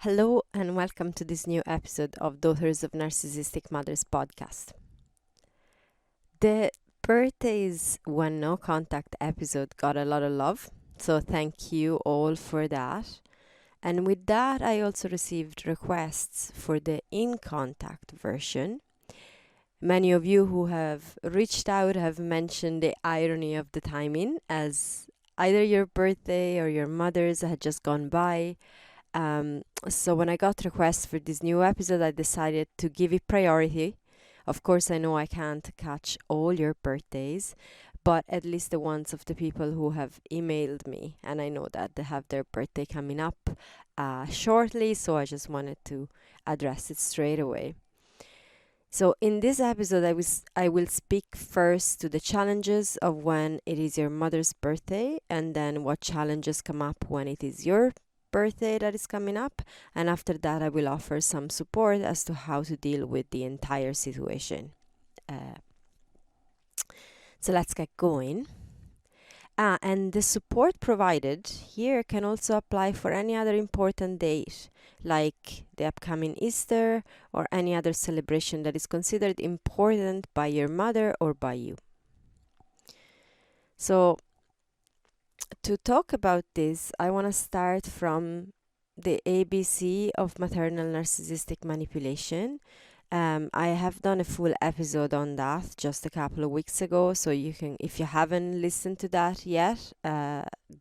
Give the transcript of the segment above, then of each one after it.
Hello and welcome to this new episode of Daughters of Narcissistic Mothers podcast. The birthdays when no contact episode got a lot of love, so thank you all for that. And with that, I also received requests for the in contact version. Many of you who have reached out have mentioned the irony of the timing, as either your birthday or your mother's had just gone by. So when I got requests for this new episode, I decided to give it priority. Of course, I know I can't catch all your birthdays, but at least the ones of the people who have emailed me, and I know that they have their birthday coming up shortly, so I just wanted to address it straight away. So in this episode, I will speak first to the challenges of when it is your mother's birthday, and then what challenges come up when it is your birthday that is coming up, and after that I will offer some support as to how to deal with the entire situation. So let's get going. And the support provided here can also apply for any other important date, like the upcoming Easter or any other celebration that is considered important by your mother or by you. So to talk about this, I want to start from the ABC of maternal narcissistic manipulation. I have done a full episode on that just a couple of weeks ago, so you can, if you haven't listened to that yet,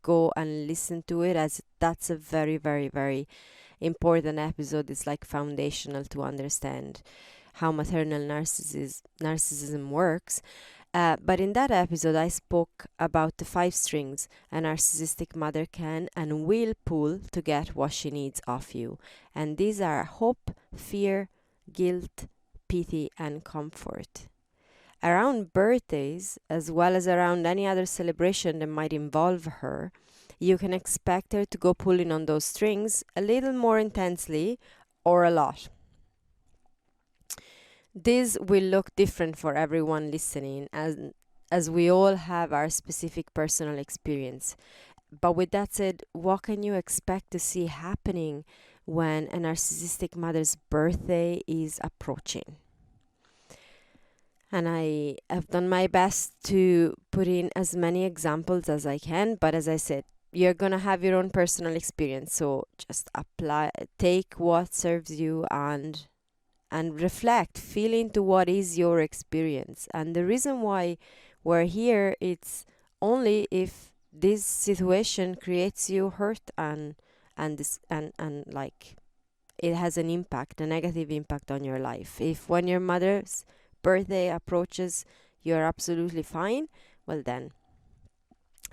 go and listen to it, as that's a very, very, very important episode. It's like foundational to understand how maternal narcissism works. But in that episode, I spoke about the 5 strings a narcissistic mother can and will pull to get what she needs of you. And these are hope, fear, guilt, pity, and comfort. Around birthdays, as well as around any other celebration that might involve her, you can expect her to go pulling on those strings a little more intensely or a lot. This will look different for everyone listening, as we all have our specific personal experience. But with that said, what can you expect to see happening when a narcissistic mother's birthday is approaching? And I have done my best to put in as many examples as I can, but as I said, you're gonna have your own personal experience, so just take what serves you and reflect, feel into what is your experience. And the reason why we're here, it's only if this situation creates you hurt and like it has an impact, a negative impact on your life. If when your mother's birthday approaches you're absolutely fine, well then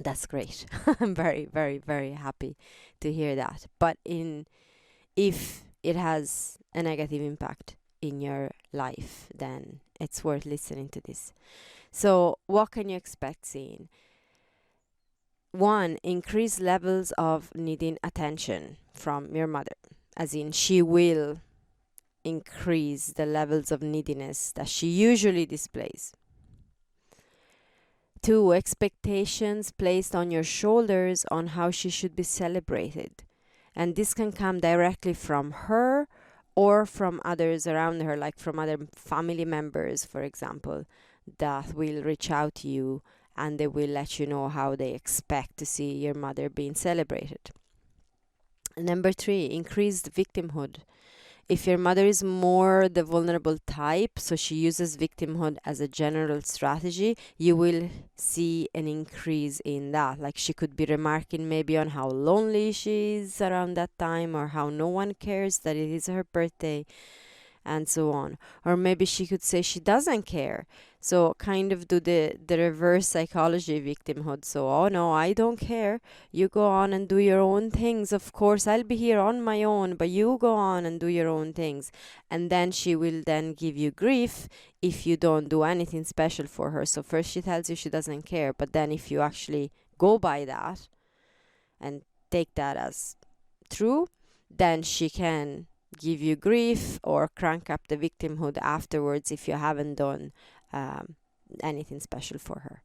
that's great. I'm very, very, very happy to hear that. But if it has a negative impact in your life, then it's worth listening to this. So what can you expect seeing? 1, increased levels of needing attention from your mother, as in she will increase the levels of neediness that she usually displays. 2, expectations placed on your shoulders on how she should be celebrated, and this can come directly from her or from others around her, like from other family members, for example, that will reach out to you and they will let you know how they expect to see your mother being celebrated. Number 3, increased victimhood. If your mother is more the vulnerable type, so she uses victimhood as a general strategy, you will see an increase in that. Like she could be remarking maybe on how lonely she is around that time, or how no one cares that it is her birthday, and so on. Or maybe she could say she doesn't care. So kind of do the reverse psychology victimhood. So, oh no, I don't care. You go on and do your own things. Of course, I'll be here on my own, but you go on and do your own things. And then she will then give you grief if you don't do anything special for her. So first she tells you she doesn't care, but then if you actually go by that and take that as true, then she can give you grief or crank up the victimhood afterwards if you haven't done anything special for her.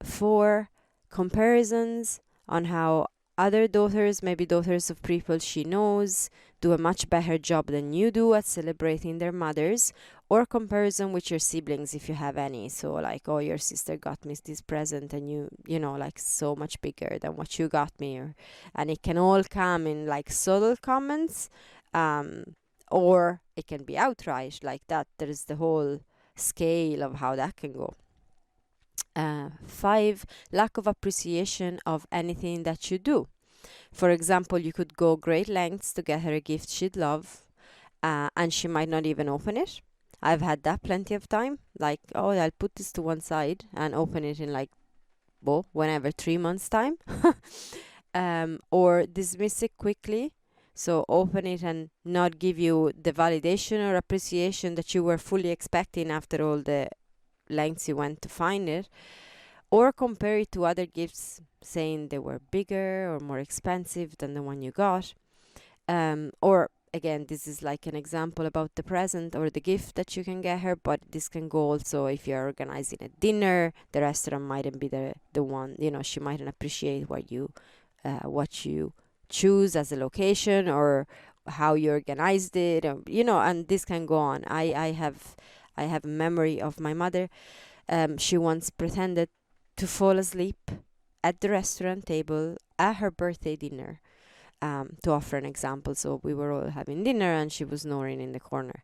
4, comparisons on how other daughters, maybe daughters of people she knows, do a much better job than you do at celebrating their mothers, or comparison with your siblings if you have any. So like, oh, your sister got me this present and you know, like so much bigger than what you got me. And it can all come in like subtle comments, or it can be outright like that. There is the whole scale of how that can go. 5, lack of appreciation of anything that you do. For example, you could go great lengths to get her a gift she'd love, and she might not even open it. I've had that plenty of time. Like, oh, I'll put this to one side and open it in like, whenever, 3 months' time. Or dismiss it quickly. So open it and not give you the validation or appreciation that you were fully expecting after all the lengths you went to find it. Or compare it to other gifts, saying they were bigger or more expensive than the one you got. Or again, this is like an example about the present or the gift that you can get her, but this can go also if you're organizing a dinner. The restaurant mightn't be the one, you know, she mightn't appreciate what you choose as a location or how you organized it, or, you know, and this can go on. I have a memory of my mother. She once pretended to fall asleep at the restaurant table at her birthday dinner, to offer an example. So we were all having dinner and she was snoring in the corner.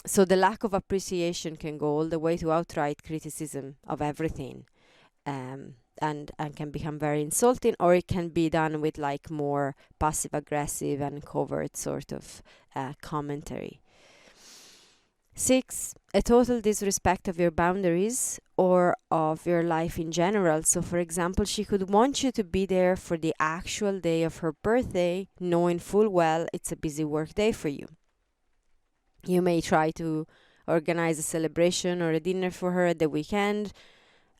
So the lack of appreciation can go all the way to outright criticism of everything, and can become very insulting, or it can be done with like more passive aggressive and covert sort of commentary. 6, a total disrespect of your boundaries or of your life in general. So, for example, she could want you to be there for the actual day of her birthday, knowing full well it's a busy work day for you. You may try to organize a celebration or a dinner for her at the weekend,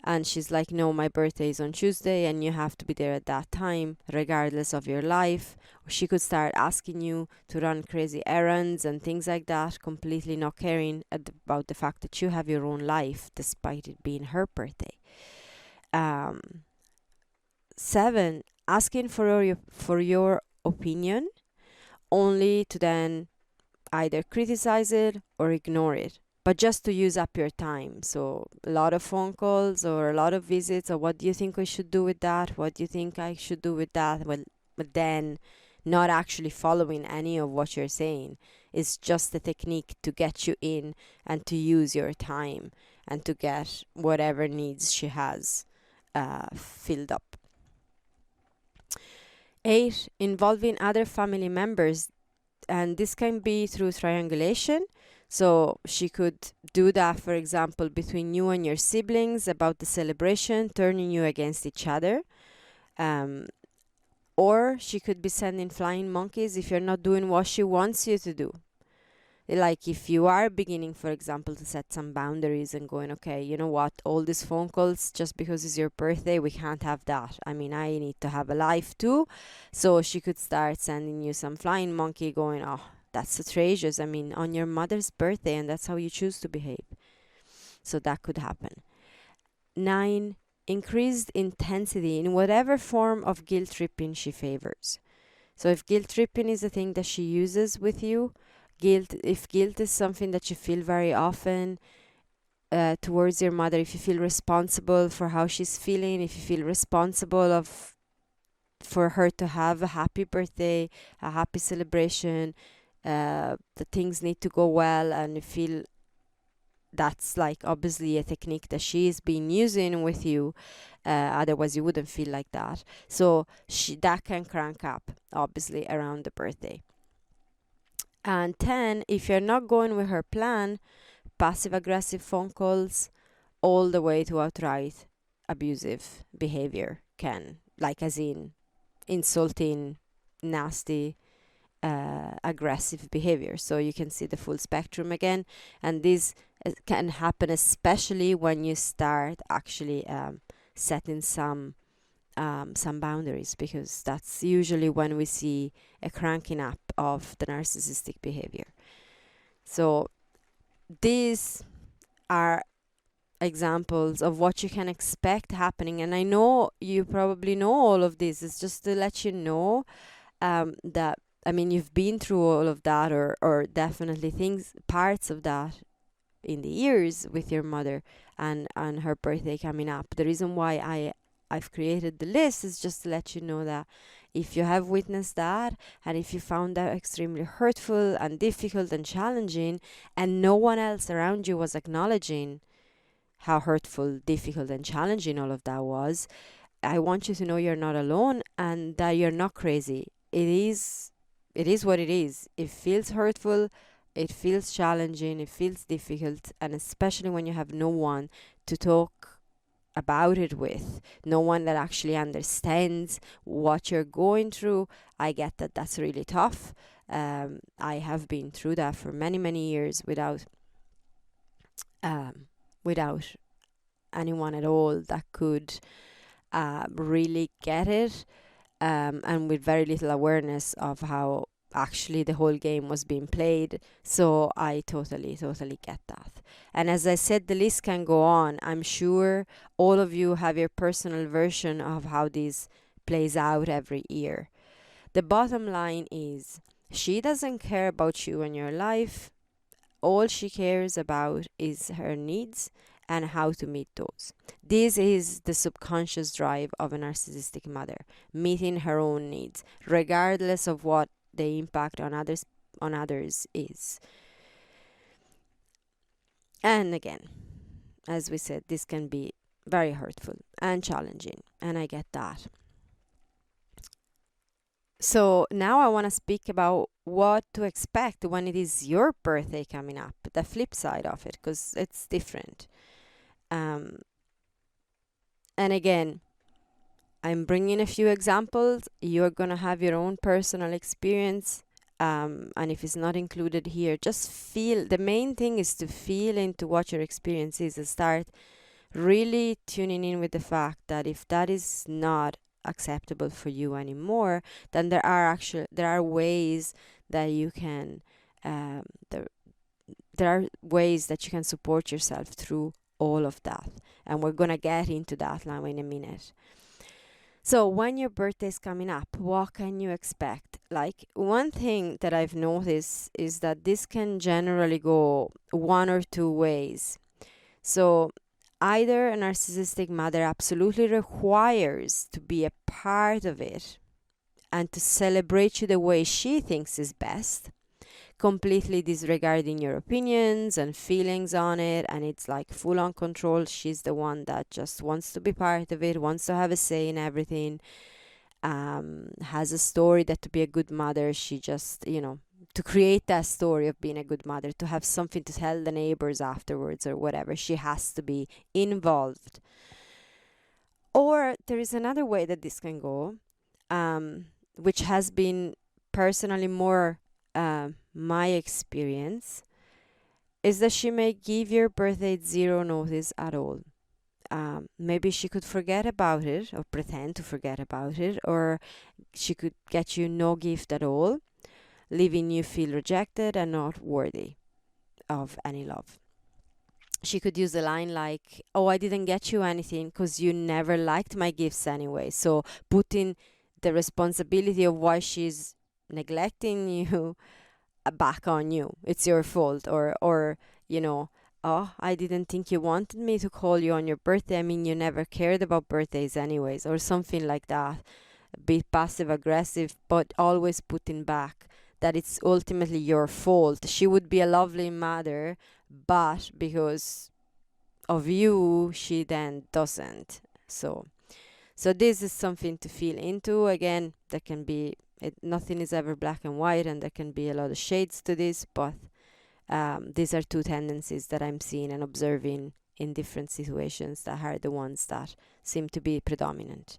and she's like, no, my birthday is on Tuesday and you have to be there at that time, regardless of your life. Or she could start asking you to run crazy errands and things like that, completely not caring about the fact that you have your own life, despite it being her birthday. 7, asking for your opinion, only to then either criticize it or ignore it, but just to use up your time. So a lot of phone calls or a lot of visits, or what do you think we should do with that? What do you think I should do with that? Well, but then not actually following any of what you're saying is just a technique to get you in and to use your time and to get whatever needs she has filled up. 8, involving other family members, and this can be through triangulation. So she could do that, for example, between you and your siblings about the celebration, turning you against each other. Or she could be sending flying monkeys if you're not doing what she wants you to do. Like if you are beginning, for example, to set some boundaries and going, okay, you know what, all these phone calls just because it's your birthday, we can't have that. I mean, I need to have a life too. So she could start sending you some flying monkey going, oh, that's outrageous. I mean, on your mother's birthday, and that's how you choose to behave. So that could happen. 9, increased intensity in whatever form of guilt tripping she favors. So if guilt tripping is a thing that she uses with you, if guilt is something that you feel very often towards your mother, if you feel responsible for how she's feeling, if you feel responsible for her to have a happy birthday, a happy celebration, the things need to go well, and you feel that's like obviously a technique that she's been using with you, otherwise you wouldn't feel like that. So that can crank up obviously around the birthday. And 10, if you're not going with her plan, passive aggressive phone calls all the way to outright abusive behavior can, like as in insulting, nasty, aggressive behavior. So you can see the full spectrum again, and this can happen especially when you start actually setting some boundaries, because that's usually when we see a cranking up of the narcissistic behavior. So these are examples of what you can expect happening. And I know you probably know all of this. It's just to let you know that, I mean, you've been through all of that, or definitely parts of that in the years with your mother and her birthday coming up. The reason why I've created the list is just to let you know that if you have witnessed that, and if you found that extremely hurtful and difficult and challenging, and no one else around you was acknowledging how hurtful, difficult, and challenging all of that was, I want you to know you're not alone and that you're not crazy. It is what it is. It feels hurtful, it feels challenging, it feels difficult, and especially when you have no one to talk about it with, no one that actually understands what you're going through. I get that that's really tough. I have been through that for many, many years without anyone at all that could really get it, and with very little awareness of how actually the whole game was being played. So I totally get that. And as I said, the list can go on. I'm sure all of you have your personal version of how this plays out every year. The bottom line is, she doesn't care about you and your life. All she cares about is her needs and how to meet those. This is the subconscious drive of a narcissistic mother, meeting her own needs, regardless of what the impact on others is. And again, as we said, this can be very hurtful and challenging, and I get that. So now I want to speak about what to expect when it is your birthday coming up, the flip side of it, because it's different. And again, I'm bringing a few examples. You're going to have your own personal experience. And if it's not included here, just feel. The main thing is to feel into what your experience is and start really tuning in with the fact that if that is not acceptable for you anymore, then there are ways that you can there are ways that you can support yourself through all of that, and we're gonna get into that now in a minute. So when your birthday is coming up, what can you expect? Like, one thing that I've noticed is that this can generally go one or two ways. So either a narcissistic mother absolutely requires to be a part of it and to celebrate you the way she thinks is best, completely disregarding your opinions and feelings on it, and it's like full on control. She's the one that just wants to be part of it, wants to have a say in everything, has a story that to be a good mother, she just, to create that story of being a good mother, to have something to tell the neighbors afterwards or whatever, she has to be involved. Or there is another way that this can go, which has been personally more my experience, is that she may give your birthday zero notice at all. Maybe she could forget about it or pretend to forget about it, or she could get you no gift at all, leaving you feel rejected and not worthy of any love. She could use a line like, "Oh, I didn't get you anything because you never liked my gifts anyway." So putting the responsibility of why she's neglecting you back on you. It's your fault. Or "Oh, I didn't think you wanted me to call you on your birthday. I mean, you never cared about birthdays anyways," or something like that. A bit passive aggressive, but always putting back that it's ultimately your fault. She would be a lovely mother, but because of you, she then doesn't. So this is something to feel into. Again, there can be nothing is ever black and white, and there can be a lot of shades to this, but these are two tendencies that I'm seeing and observing in different situations that are the ones that seem to be predominant.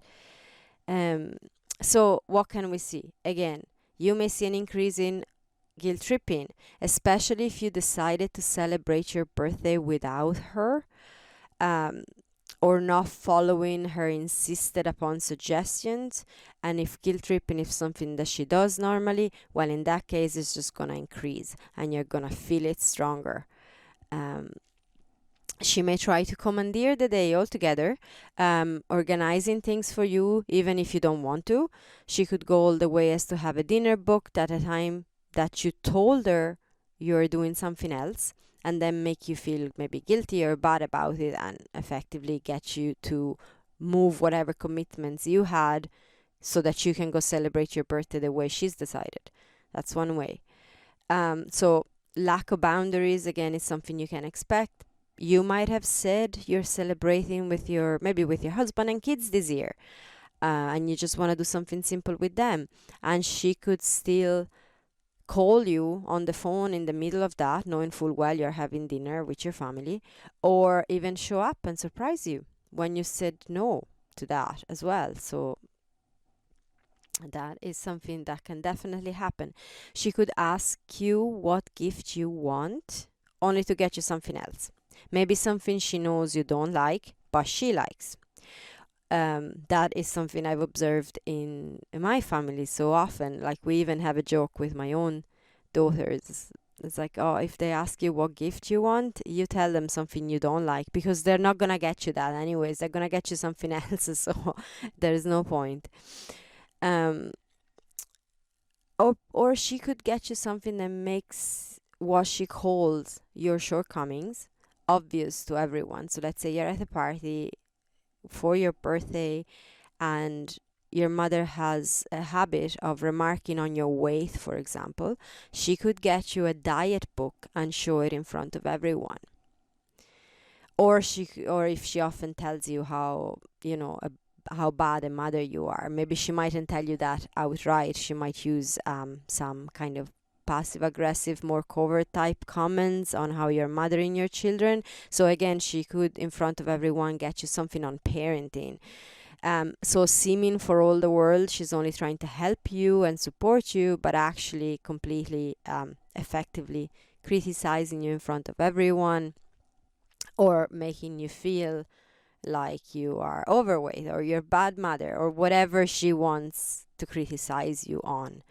So what can we see? Again, you may see an increase in guilt tripping, especially if you decided to celebrate your birthday without her, or not following her insisted upon suggestions. And if guilt tripping is something that she does normally, well, in that case, it's just going to increase and you're going to feel it stronger. She may try to commandeer the day altogether, organizing things for you, even if you don't want to. She could go all the way as to have a dinner booked at a time that you told her you're doing something else, and then make you feel maybe guilty or bad about it, and effectively get you to move whatever commitments you had so that you can go celebrate your birthday the way she's decided. That's one way. So lack of boundaries, again, is something you can expect. You might have said you're celebrating with maybe with your husband and kids this year, and you just want to do something simple with them, and she could still call you on the phone in the middle of that, knowing full well you're having dinner with your family, or even show up and surprise you when you said no to that as well. So that is something that can definitely happen. She could ask you what gift you want, only to get you something else. Maybe something she knows you don't like, but she likes. That is something I've observed in my family so often. Like, we even have a joke with my own daughters. It's like, oh, if they ask you what gift you want, you tell them something you don't like, because they're not gonna get you that anyways. They're gonna get you something else, so there's no point. Um, or she could get you something that makes what she calls your shortcomings obvious to everyone. So let's say you're at a party for your birthday, and your mother has a habit of remarking on your weight, for example. She could get you a diet book and show it in front of everyone. Or if she often tells you how, how bad a mother you are, maybe she mightn't tell you that outright. She might use some kind of passive aggressive, more covert type comments on how you're mothering your children. So again, she could, in front of everyone, get you something on parenting. So seeming for all the world she's only trying to help you and support you, but actually completely effectively criticizing you in front of everyone, or making you feel like you are overweight or you're a bad mother, or whatever she wants to criticize you on.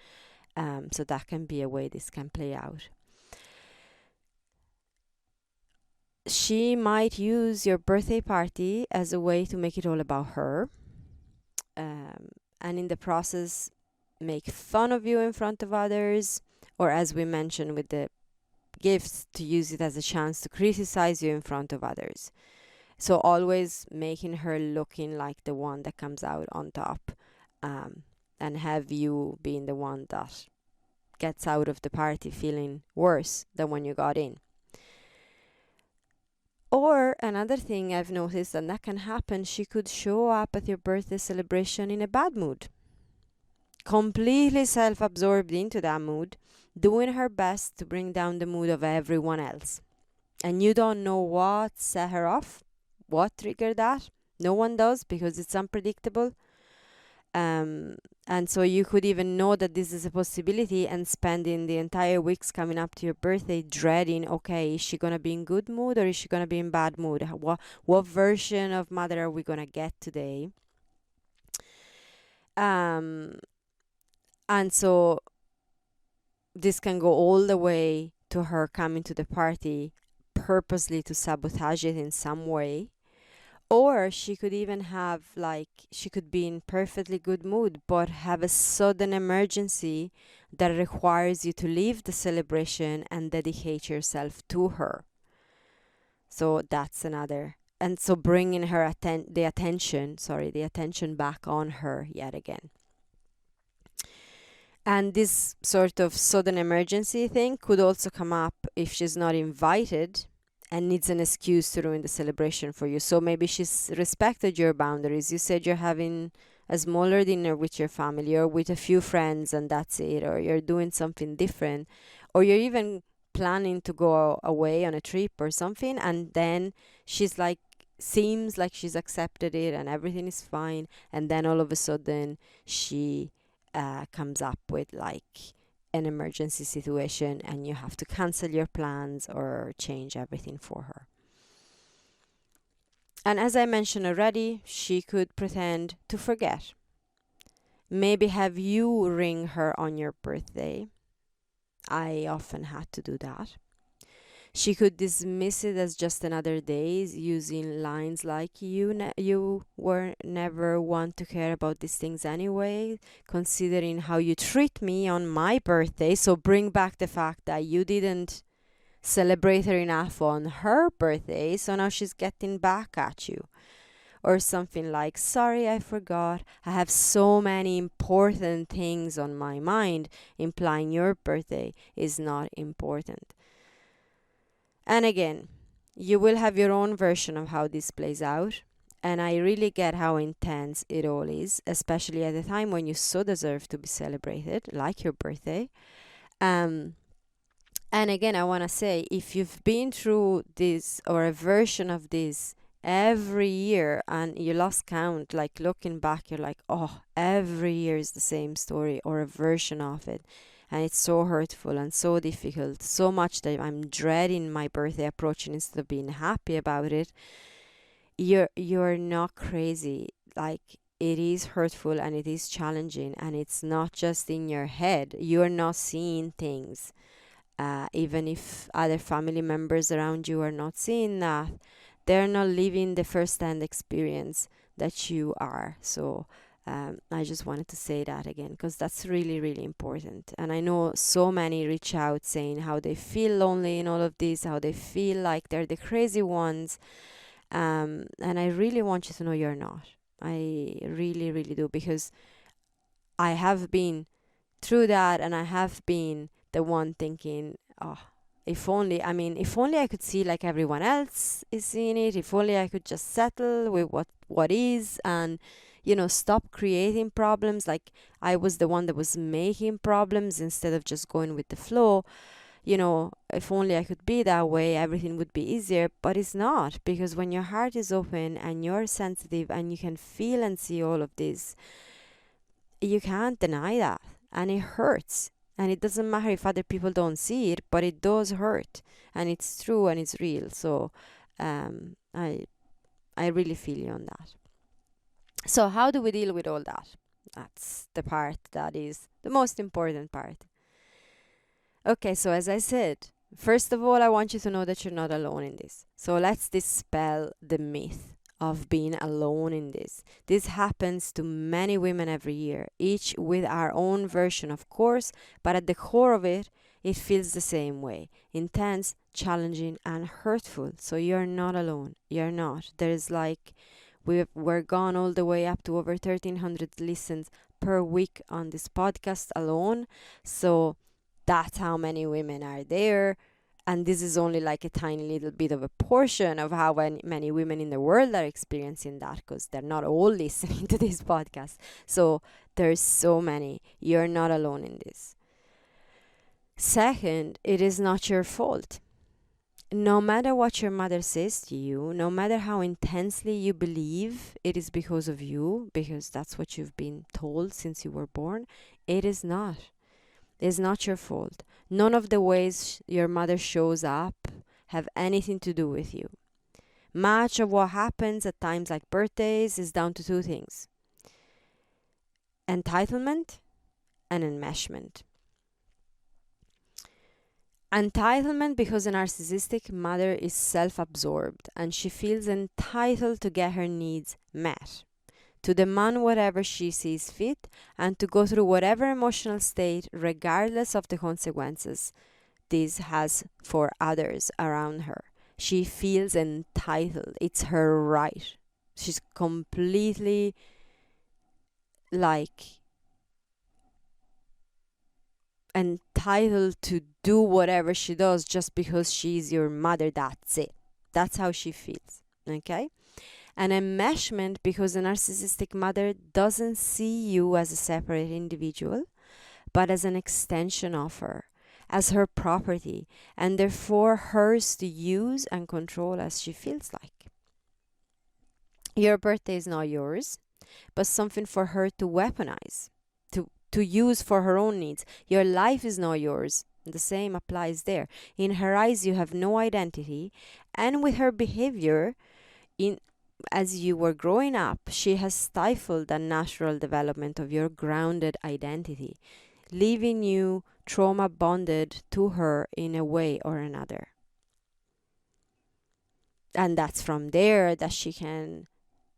So that can be a way this can play out. She might use your birthday party as a way to make it all about her, and in the process make fun of you in front of others, or, as we mentioned with the gifts, to use it as a chance to criticize you in front of others. So always making her looking like the one that comes out on top, and have you being the one that gets out of the party feeling worse than when you got in. Or another thing I've noticed, and that can happen, she could show up at your birthday celebration in a bad mood, completely self-absorbed into that mood, doing her best to bring down the mood of everyone else. And you don't know what set her off, what triggered that. No one does, because it's unpredictable. And so you could even know that this is a possibility, and spending the entire weeks coming up to your birthday dreading, okay, is she going to be in good mood or is she going to be in bad mood? What version of mother are we going to get today? And so this can go all the way to her coming to the party purposely to sabotage it in some way. Or she could even have, she could be in perfectly good mood, but have a sudden emergency that requires you to leave the celebration and dedicate yourself to her. So that's another. And so bringing her the attention back on her yet again. And this sort of sudden emergency thing could also come up if she's not invited and needs an excuse to ruin the celebration for you. So maybe she's respected your boundaries. You said you're having a smaller dinner with your family or with a few friends and that's it, or you're doing something different, or you're even planning to go away on a trip or something, and then she's like, seems like she's accepted it and everything is fine, and then all of a sudden she comes up with an emergency situation and you have to cancel your plans or change everything for her. And as I mentioned already, she could pretend to forget. Maybe have you ring her on your birthday. I often had to do that. She could dismiss it as just another day, using lines like you were never one to care about these things anyway, considering how you treat me on my birthday. So bring back the fact that you didn't celebrate her enough on her birthday, so now she's getting back at you. Or something like, sorry, I forgot. I have so many important things on my mind, implying your birthday is not important. And again, you will have your own version of how this plays out. And I really get how intense it all is, especially at a time when you so deserve to be celebrated, like your birthday. Um, and again, I want to say, if you've been through this or a version of this every year and you lost count, like looking back, you're like, oh, every year is the same story or a version of it. And it's so hurtful and so difficult, so much that I'm dreading my birthday approaching instead of being happy about it. You're not crazy. Like, it is hurtful and it is challenging, and it's not just in your head. You're not seeing things. Even if other family members around you are not seeing that, they're not living the first-hand experience that you are. So I just wanted to say that again, because that's really, really important. And I know so many reach out saying how they feel lonely in all of this, how they feel like they're the crazy ones. And I really want you to know you're not. I really, really do, because I have been through that, and I have been the one thinking, oh, if only I could see like everyone else is seeing it, if only I could just settle with what is, and stop creating problems. Like, I was the one that was making problems instead of just going with the flow. If only I could be that way, everything would be easier. But it's not, because when your heart is open and you're sensitive and you can feel and see all of this, you can't deny that, and it hurts. And it doesn't matter if other people don't see it, but it does hurt, and it's true and it's real. So I really feel you on that. So how do we deal with all that? That's the part that is the most important part. Okay, so as I said, first of all, I want you to know that you're not alone in this. So let's dispel the myth of being alone in this. This happens to many women every year, each with our own version, of course, but at the core of it, it feels the same way: intense, challenging, and hurtful. So you're not alone. You're not. There's like, we're gone all the way up to over 1,300 listens per week on this podcast alone. So that's how many women are there. And this is only like a tiny little bit of a portion of how many women in the world are experiencing that, because they're not all listening to this podcast. So there's so many. You're not alone in this. Second, it is not your fault. No matter what your mother says to you, no matter how intensely you believe it is because of you, because that's what you've been told since you were born, it is not. It's not your fault. None of the ways your mother shows up have anything to do with you. Much of what happens at times like birthdays is down to two things: entitlement and enmeshment. Entitlement, because a narcissistic mother is self-absorbed and she feels entitled to get her needs met, to demand whatever she sees fit, and to go through whatever emotional state regardless of the consequences this has for others around her. She feels entitled. It's her right. She's completely like entitled to do whatever she does just because she's your mother. That's it. That's how she feels. Okay? An enmeshment, because a narcissistic mother doesn't see you as a separate individual, but as an extension of her, as her property, and therefore hers to use and control as she feels like. Your birthday is not yours, but something for her to weaponize, to use for her own needs. Your life is not yours. The same applies there. In her eyes, you have no identity, and with her behavior, as you were growing up, she has stifled the natural development of your grounded identity, leaving you trauma bonded to her in a way or another. And that's from there that she can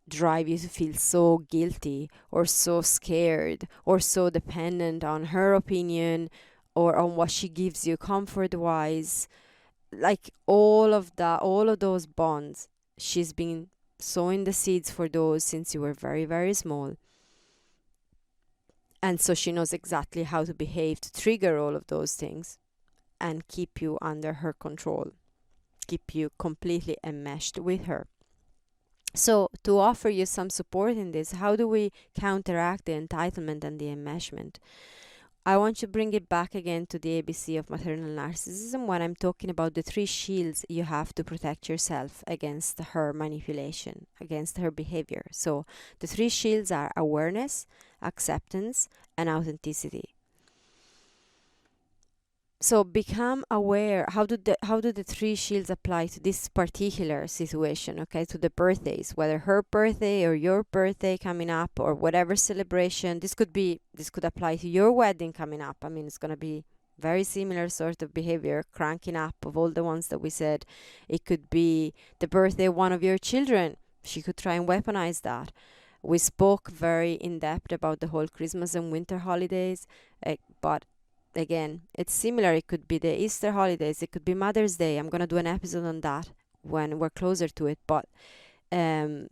drive you to feel so guilty or so scared or so dependent on her opinion or on what she gives you comfort wise. Like all of that, all of those bonds, she's been sowing the seeds for those since you were very, very small. And so she knows exactly how to behave to trigger all of those things and keep you under her control, keep you completely enmeshed with her. So, to offer you some support in this, how do we counteract the entitlement and the enmeshment? I want to bring it back again to the ABC of maternal narcissism when I'm talking about the 3 shields you have to protect yourself against her manipulation, against her behavior. So, the 3 shields are awareness, acceptance, and authenticity. So become aware. How do the 3 shields apply to this particular situation? Okay, to the birthdays, whether her birthday or your birthday coming up or whatever celebration. This could apply to your wedding coming up. I mean, it's gonna be very similar sort of behavior, cranking up of all the ones that we said. It could be the birthday of one of your children. She could try and weaponize that. We spoke very in depth about the whole Christmas and winter holidays, but again, it's similar. It could be the Easter holidays, it could be Mother's Day. I'm going to do an episode on that when we're closer to it. But any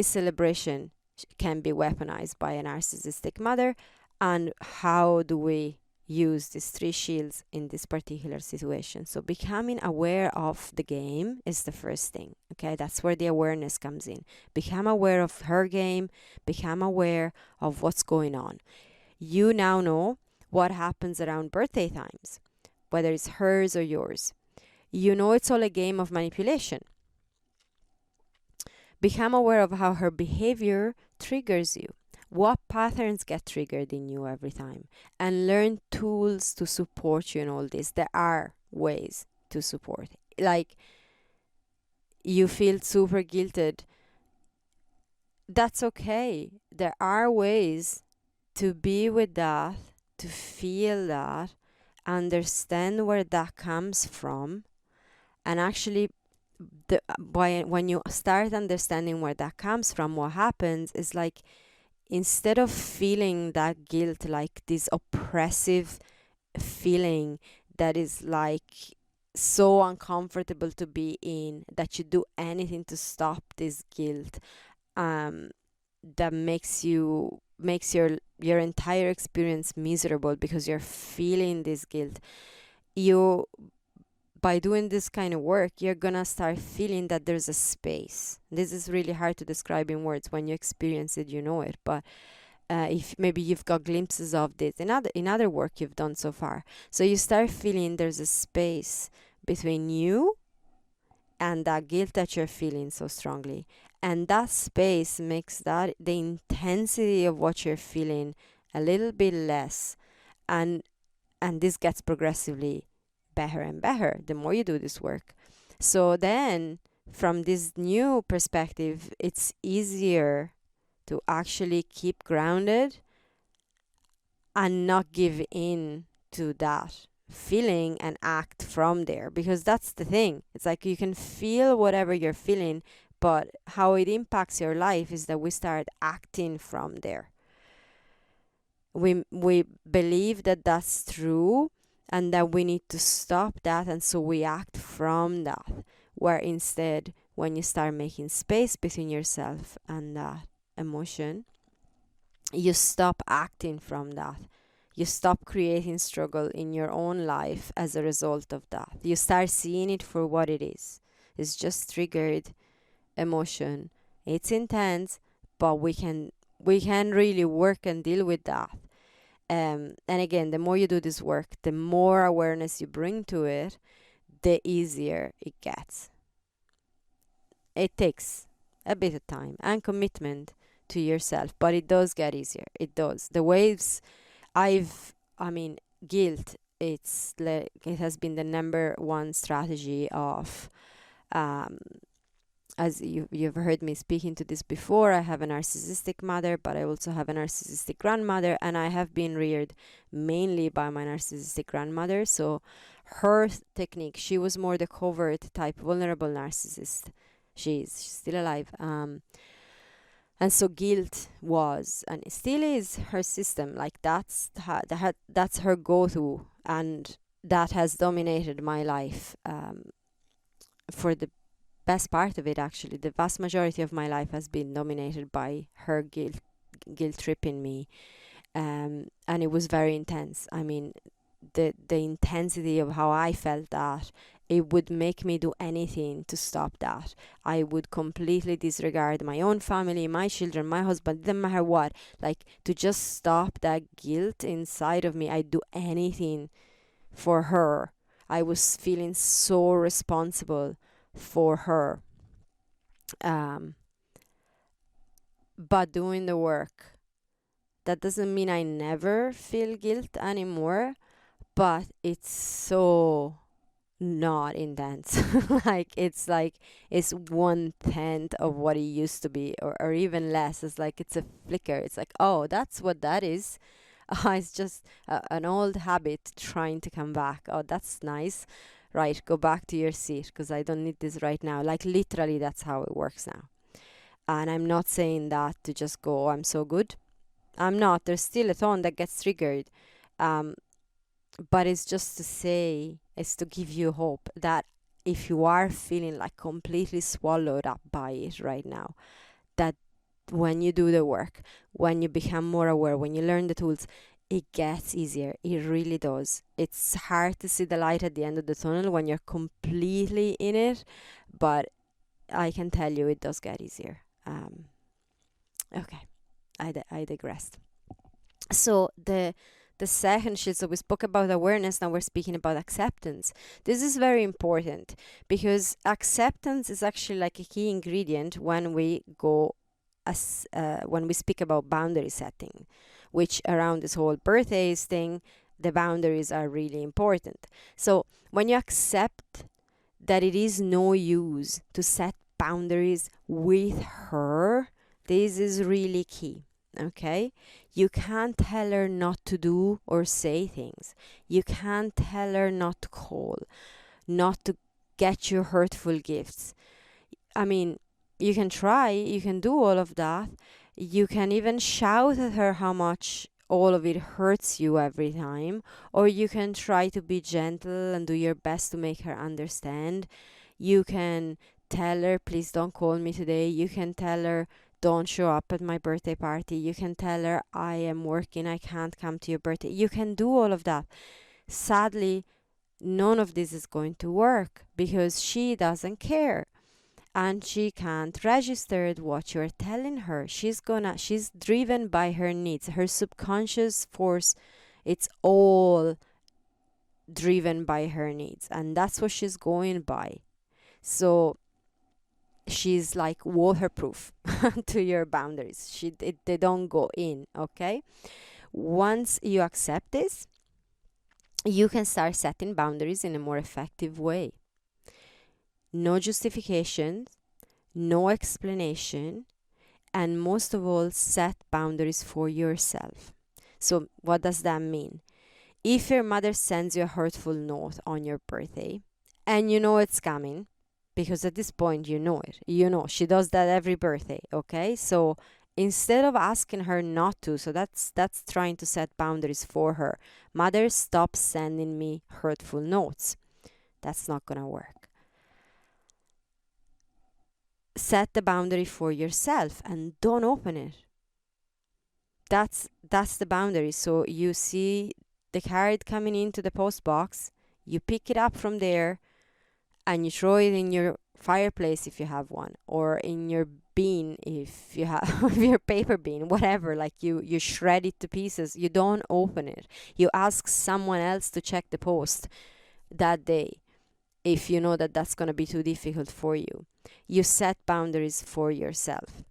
celebration can be weaponized by a narcissistic mother. And how do we use these 3 shields in this particular situation? So becoming aware of the game is the first thing. Okay, that's where the awareness comes in. Become aware of her game, become aware of what's going on. You now know what happens around birthday times, whether it's hers or yours. You know it's all a game of manipulation. Become aware of how her behavior triggers you. What patterns get triggered in you every time? And learn tools to support you in all this. There are ways to support. Like, you feel super guilted. That's okay. There are ways to be with that, to feel that, understand where that comes from, and actually when you start understanding where that comes from, what happens is, like, instead of feeling that guilt, like this oppressive feeling that is like so uncomfortable to be in, that you do anything to stop this guilt, that makes your entire experience miserable because you're feeling this guilt. By doing this kind of work, you're gonna start feeling that there's a space. This is really hard to describe in words. When you experience it, you know it. But if maybe you've got glimpses of this in other work you've done so far, so you start feeling there's a space between you and that guilt that you're feeling so strongly. And that space makes that the intensity of what you're feeling a little bit less. And this gets progressively better and better the more you do this work. So then, from this new perspective, it's easier to actually keep grounded and not give in to that feeling and act from there. Because that's the thing. It's like you can feel whatever you're feeling, but how it impacts your life is that we start acting from there. We believe that that's true and that we need to stop that, and so we act from that. Where instead, when you start making space between yourself and that emotion, you stop acting from that. You stop creating struggle in your own life as a result of that. You start seeing it for what it is. It's just triggered emotion. It's intense, but we can really work and deal with that. And again, the more you do this work, the more awareness you bring to it, the easier it gets. It takes a bit of time and commitment to yourself, but it does get easier. It does. The waves, guilt, it has been the number one strategy of, as you've heard me speaking to this before, I have a narcissistic mother, but I also have a narcissistic grandmother, and I have been reared mainly by my narcissistic grandmother. So her technique. She was more the covert type, vulnerable narcissist. She's still alive. And so guilt was and still is her system. Like that's her go-to, and that has dominated my life for the best part of it. Actually, the vast majority of my life has been dominated by her guilt tripping me, and it was very intense. I mean, the intensity of how I felt that, it would make me do anything to stop that. I would completely disregard my own family, my children, my husband, didn't matter what. Like, to just stop that guilt inside of me, I'd do anything for her. I was feeling so responsible for her. But doing the work, that doesn't mean I never feel guilt anymore, but it's so not intense. like it's 1/10 of what it used to be, or even less. It's like it's a flicker. It's like, oh, that's what that is. It's just an old habit trying to come back. Oh, that's nice. Right, go back to your seat because I don't need this right now. Like, literally, that's how it works now. And I'm not saying that to just go, oh, I'm so good. I'm not. There's still a ton that gets triggered. But it's just to say, it's to give you hope that if you are feeling like completely swallowed up by it right now, that when you do the work, when you become more aware, when you learn the tools, it gets easier. It really does. It's hard to see the light at the end of the tunnel when you're completely in it, but I can tell you it does get easier. Okay, I digressed. So the second shit, so we spoke about awareness, now we're speaking about acceptance. This is very important because acceptance is actually like a key ingredient when we go when we speak about boundary setting, which around this whole birthdays thing, the boundaries are really important. So when you accept that it is no use to set boundaries with her, this is really key. Okay? You can't tell her not to do or say things. You can't tell her not to call, not to get you hurtful gifts. I mean, you can try, you can do all of that. You can even shout at her how much all of it hurts you every time. Or you can try to be gentle and do your best to make her understand. You can tell her, please don't call me today. You can tell her, don't show up at my birthday party. You can tell her, I am working, I can't come to your birthday. You can do all of that. Sadly, none of this is going to work because she doesn't care. And she can't register what you're telling her. She's driven by her needs. Her subconscious force, it's all driven by her needs. And that's what she's going by. So she's like waterproof to your boundaries. They don't go in, okay? Once you accept this, you can start setting boundaries in a more effective way. No justifications, no explanation, and most of all, set boundaries for yourself. So what does that mean? If your mother sends you a hurtful note on your birthday, and you know it's coming, because at this point you know it. You know, she does that every birthday, okay? So instead of asking her not to, so that's trying to set boundaries for her. Mother, stop sending me hurtful notes. That's not gonna work. Set the boundary for yourself and don't open it. That's the boundary. So you see the card coming into the post box, you pick it up from there, and you throw it in your fireplace if you have one, or in your bean if you have your paper bean, whatever. Like you shred it to pieces. You don't open it. You ask someone else to check the post that day if you know that that's going to be too difficult for you. You set boundaries for yourself.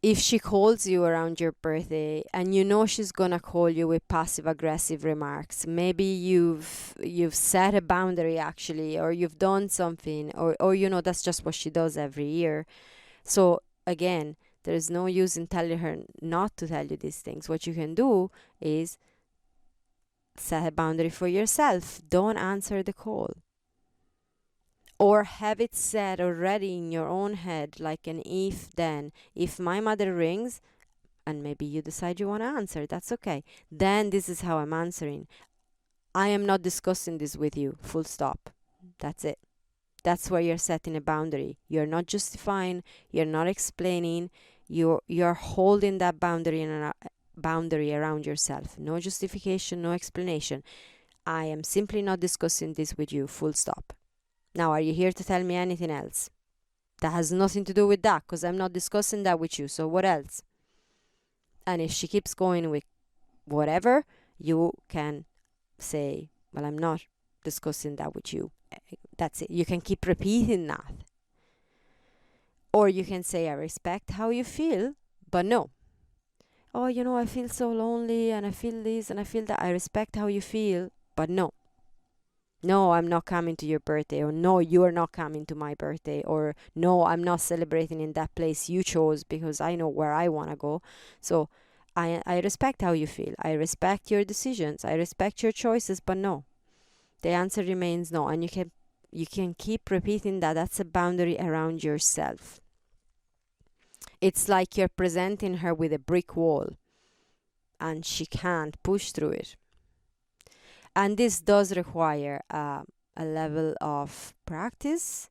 If she calls you around your birthday and you know she's gonna call you with passive aggressive remarks, maybe you've set a boundary actually, or you've done something, or you know that's just what she does every year. So again, there's no use in telling her not to tell you these things. What you can do is set a boundary for yourself. Don't answer the call. Or have it set already in your own head, like an if then. If my mother rings, and maybe you decide you want to answer, that's okay. Then this is how I'm answering. I am not discussing this with you, full stop. That's it. That's where you're setting a boundary. You're not justifying, you're not explaining, you're holding that boundary around yourself. No justification, no explanation. I am simply not discussing this with you, full stop. Now, are you here to tell me anything else? That has nothing to do with that, because I'm not discussing that with you, so what else? And if she keeps going with whatever, you can say, well, I'm not discussing that with you. That's it. You can keep repeating that. Or you can say, I respect how you feel, but no. Oh, I feel so lonely and I feel this and I feel that. I respect how you feel, but no. No, I'm not coming to your birthday, or no, you're not coming to my birthday, or no, I'm not celebrating in that place you chose because I know where I want to go. So I respect how you feel. I respect your decisions. I respect your choices, but no. The answer remains no, and you can keep repeating that. That's a boundary around yourself. It's like you're presenting her with a brick wall and she can't push through it. And this does require a level of practice.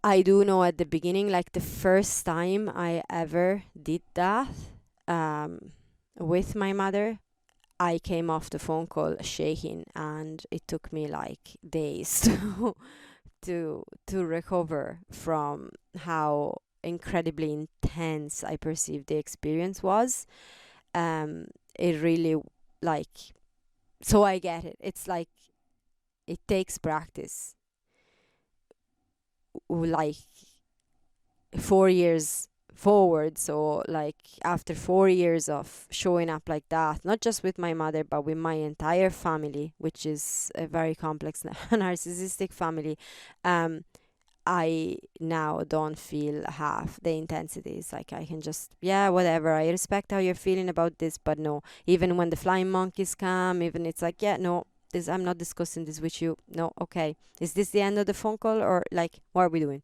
I do know at the beginning, like the first time I ever did that with my mother, I came off the phone call shaking, and it took me like days to recover from how incredibly intense I perceived the experience was. It really, like, so I get it. It's like it takes practice. Like 4 years forward, so like after 4 years of showing up like that, not just with my mother but with my entire family, which is a very complex narcissistic family, I now don't feel half the intensity. It's like I can just, yeah, whatever, I respect how you're feeling about this, but no. Even when the flying monkeys come, even it's like, yeah, no, this, I'm not discussing this with you. No, okay, is this the end of the phone call, or like, what are we doing?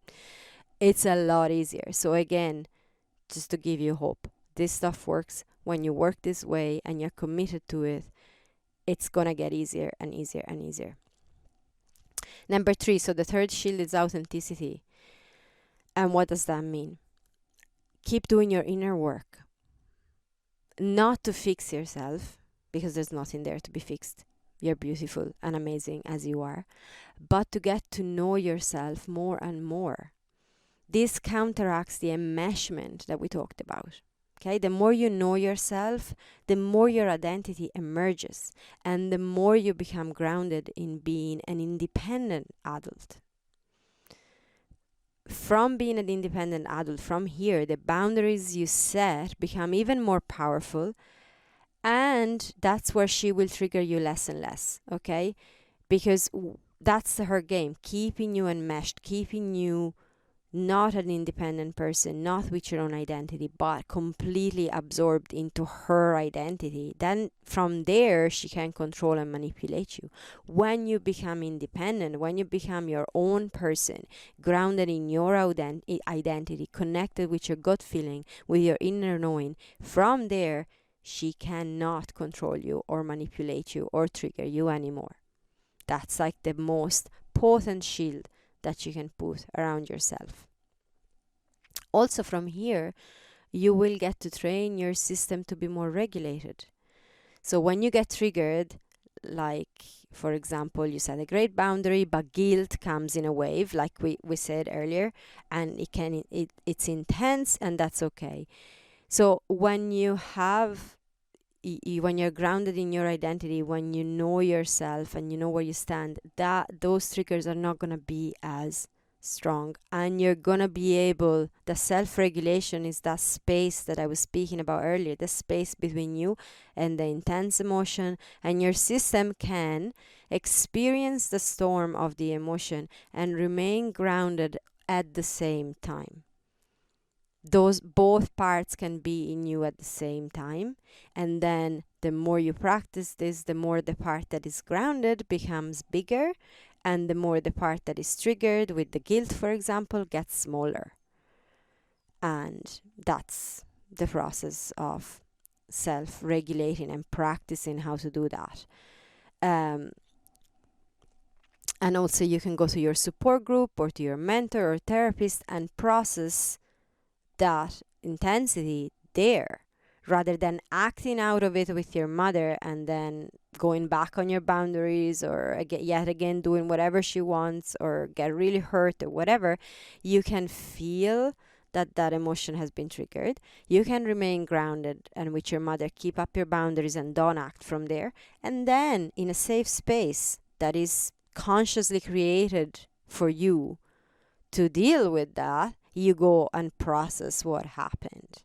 It's a lot easier. So again, just to give you hope, this stuff works. When you work this way and you're committed to it, it's gonna get easier and easier and easier. Number 3, so the third shield is authenticity. And what does that mean? Keep doing your inner work. Not to fix yourself, because there's nothing there to be fixed. You're beautiful and amazing as you are. But to get to know yourself more and more. This counteracts the enmeshment that we talked about. Okay, the more you know yourself, the more your identity emerges, and the more you become grounded in being an independent adult. From being an independent adult, from here, the boundaries you set become even more powerful, and that's where she will trigger you less and less, okay? Because that's her game, keeping you enmeshed, keeping you not an independent person, not with your own identity, but completely absorbed into her identity. Then from there, she can control and manipulate you. When you become independent, when you become your own person, grounded in your identity, connected with your gut feeling, with your inner knowing, from there, she cannot control you or manipulate you or trigger you anymore. That's like the most potent shield that you can put around yourself. Also from here, you will get to train your system to be more regulated. So when you get triggered, like for example, you set a great boundary, but guilt comes in a wave, like we said earlier, and it's intense, and that's okay. So when you have when you're grounded in your identity, when you know yourself and you know where you stand, those triggers are not going to be as strong, and you're going to be able, the self-regulation is that space that I was speaking about earlier, the space between you and the intense emotion, and your system can experience the storm of the emotion and remain grounded at the same time. those both parts can be in you at the same time. And then the more you practice this, the more the part that is grounded becomes bigger, and the more the part that is triggered with the guilt, for example, gets smaller. And that's the process of self-regulating and practicing how to do that. And also you can go to your support group or to your mentor or therapist and process that intensity there, rather than acting out of it with your mother and then going back on your boundaries, or yet again doing whatever she wants, or get really hurt or whatever. You can feel that emotion has been triggered. You can remain grounded and with your mother keep up your boundaries and don't act from there. And then in a safe space that is consciously created for you to deal with that, you go and process what happened.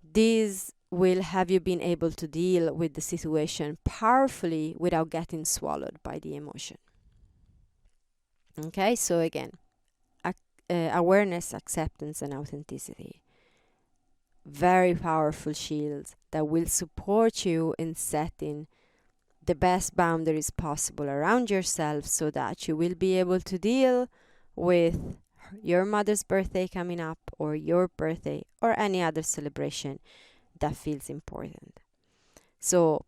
This will have you been able to deal with the situation powerfully without getting swallowed by the emotion. Okay, so again, awareness, acceptance, and authenticity. Very powerful shields that will support you in setting the best boundaries possible around yourself, so that you will be able to deal with your mother's birthday coming up, or your birthday, or any other celebration that feels important. So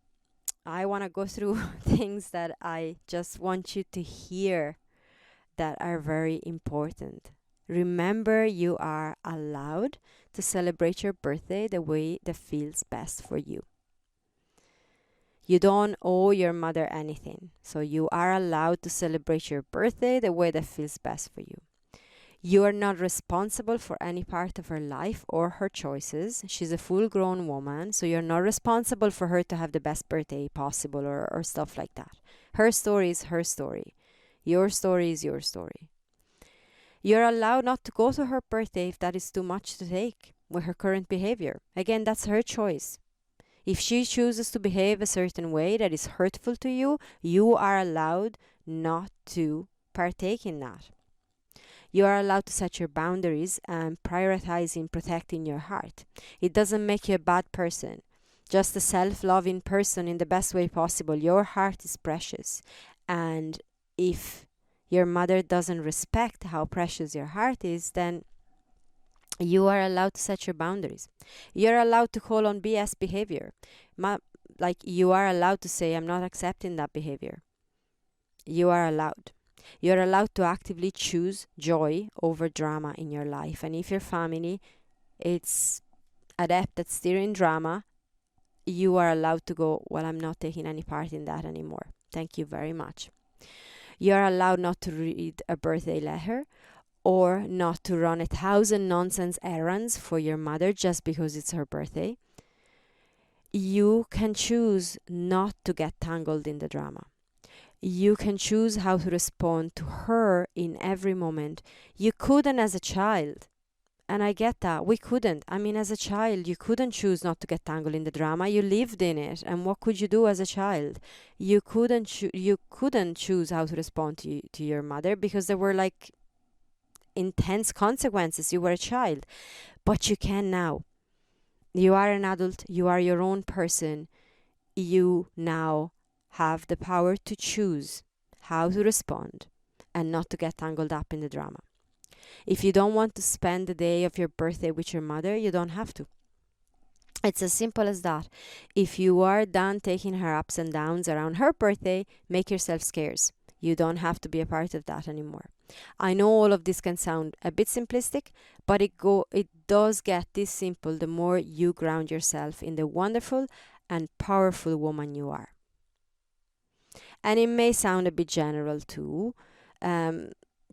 I want to go through things that I just want you to hear that are very important. Remember, you are allowed to celebrate your birthday the way that feels best for you. You don't owe your mother anything, so you are allowed to celebrate your birthday the way that feels best for you. You are not responsible for any part of her life or her choices. She's a full-grown woman, so you're not responsible for her to have the best birthday possible, or stuff like that. Her story is her story. Your story is your story. You're allowed not to go to her birthday if that is too much to take with her current behavior. Again, that's her choice. If she chooses to behave a certain way that is hurtful to you, you are allowed not to partake in that. You are allowed to set your boundaries and prioritize in protecting your heart. It doesn't make you a bad person, just a self-loving person in the best way possible. Your heart is precious. And if your mother doesn't respect how precious your heart is, then you are allowed to set your boundaries. You're allowed to call on BS behavior. Like, you are allowed to say, I'm not accepting that behavior. You are allowed. You're allowed to actively choose joy over drama in your life. And if your family is adept at steering drama, you are allowed to go, well, I'm not taking any part in that anymore. Thank you very much. You're allowed not to read a birthday letter, or not to run 1,000 nonsense errands for your mother just because it's her birthday. You can choose not to get tangled in the drama. You can choose how to respond to her in every moment. You couldn't as a child. And I get that. We couldn't. I mean, as a child, you couldn't choose not to get tangled in the drama. You lived in it. And what could you do as a child? You couldn't choose how to respond to your mother, because there were like intense consequences. You were a child. But you can now. You are an adult. You are your own person. You now have the power to choose how to respond and not to get tangled up in the drama. If you don't want to spend the day of your birthday with your mother, you don't have to. It's as simple as that. If you are done taking her ups and downs around her birthday, make yourself scarce. You don't have to be a part of that anymore. I know all of this can sound a bit simplistic, but it does get this simple the more you ground yourself in the wonderful and powerful woman you are. And it may sound a bit general too.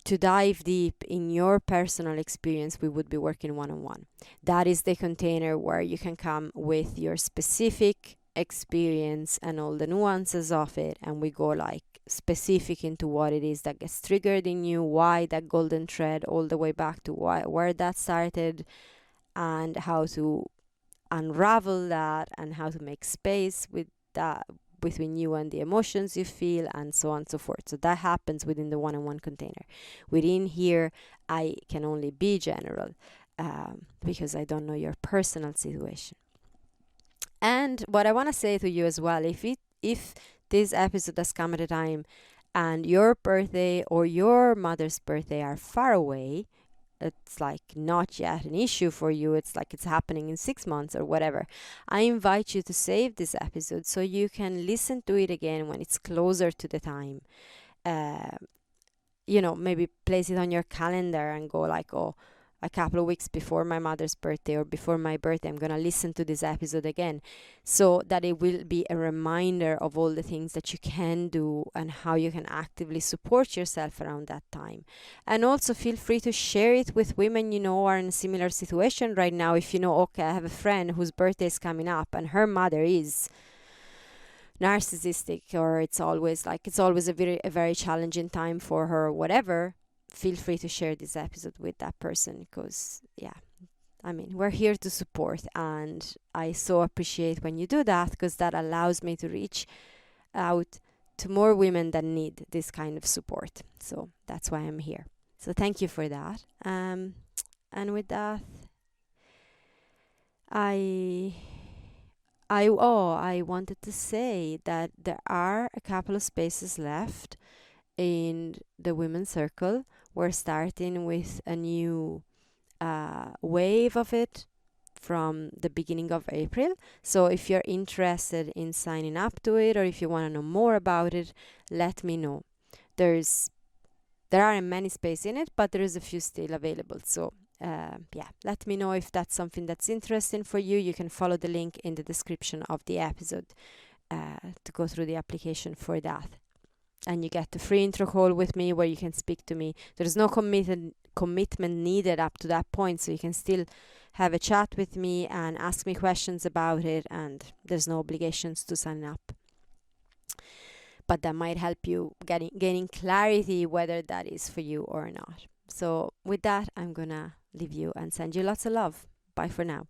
To dive deep in your personal experience, we would be working one-on-one. That is the container where you can come with your specific experience and all the nuances of it, and we go like specific into what it is that gets triggered in you, why that golden thread, all the way back to where that started, and how to unravel that, and how to make space with that, between you and the emotions you feel, and so on and so forth. So that happens within the one-on-one container. Within here, I can only be general because I don't know your personal situation. And what I want to say to you as well, if this episode has come at a time and your birthday or your mother's birthday are far away, it's like not yet an issue for you, it's like it's happening in 6 months or whatever, I invite you to save this episode so you can listen to it again when it's closer to the time. Maybe place it on your calendar and go like, oh, a couple of weeks before my mother's birthday or before my birthday, I'm going to listen to this episode again, so that it will be a reminder of all the things that you can do and how you can actively support yourself around that time. And also feel free to share it with women you know are in a similar situation right now. If you know, okay, I have a friend whose birthday is coming up and her mother is narcissistic, or it's always a very challenging time for her or whatever, feel free to share this episode with that person, because we're here to support, and I so appreciate when you do that, because that allows me to reach out to more women that need this kind of support. So that's why I'm here. So thank you for that. And with that, I wanted to say that there are a couple of spaces left in the women's circle. We're starting with a new wave of it from the beginning of April. So if you're interested in signing up to it, or if you want to know more about it, let me know. There aren't many spaces in it, but there is a few still available. So let me know if that's something that's interesting for you. You can follow the link in the description of the episode to go through the application for that. And you get the free intro call with me where you can speak to me. There's no commitment needed up to that point, so you can still have a chat with me and ask me questions about it, and there's no obligations to sign up. But that might help you gaining clarity whether that is for you or not. So with that, I'm gonna leave you and send you lots of love. Bye for now.